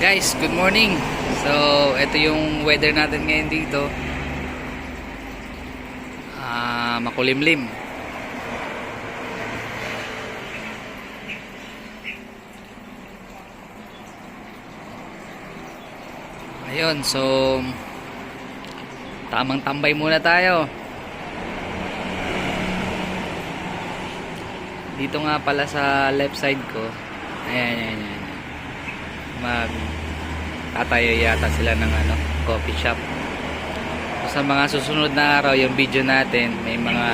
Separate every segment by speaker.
Speaker 1: Guys, good morning. So, ito yung weather natin ngayon dito. Makulimlim. Ayun, so tamang tambay muna tayo. Dito nga pala sa left side ko. Ayan. Tatayo yata sila ng coffee shop. Sa mga susunod na araw yung video natin may mga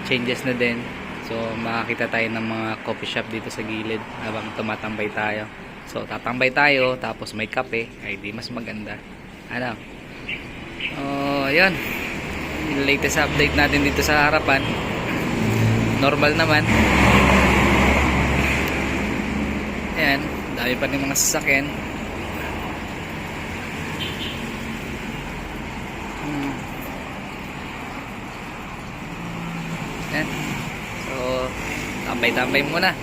Speaker 1: changes na din, so makakita tayo ng mga coffee shop dito sa gilid habang tumatambay tayo. So tatambay tayo tapos may kape, ay di mas maganda ayun, yung latest update natin dito sa harapan. Normal naman, ayan, dami pa rin mga sasakyan. Yan. So, tambay-tambay muna.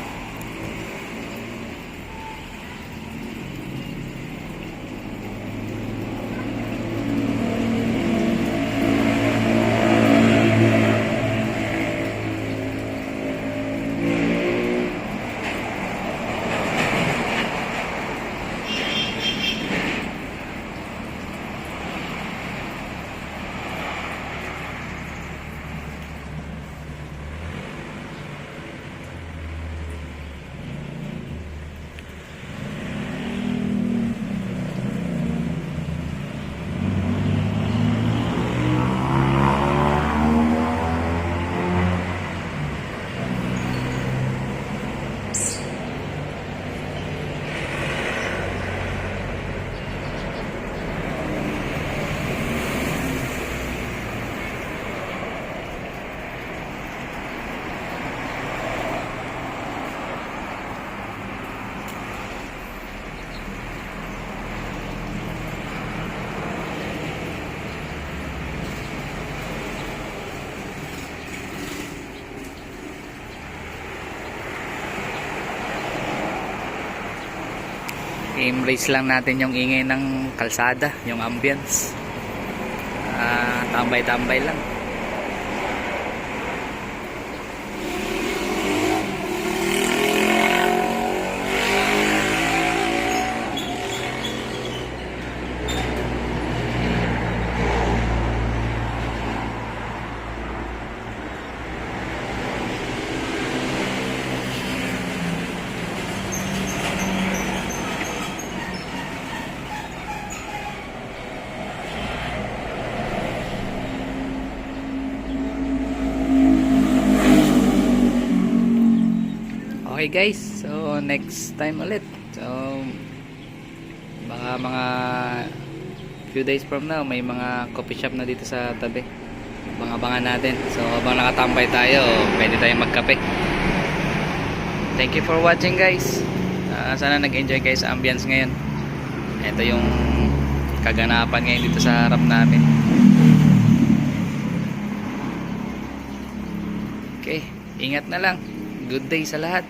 Speaker 1: I-embrace lang natin yung ingay ng kalsada, yung ambience. Tambay-tambay lang. Okay guys, so next time ulit. So baka mga few days from now may mga coffee shop na dito sa tabi. Abangan natin. So habang nakatambay tayo, pwede tayong magkape. Thank you for watching guys. Sana nag-enjoy guys sa ambience ngayon. Ito yung kaganapan ngayon dito sa harap namin. Okay, ingat na lang. Good day sa lahat.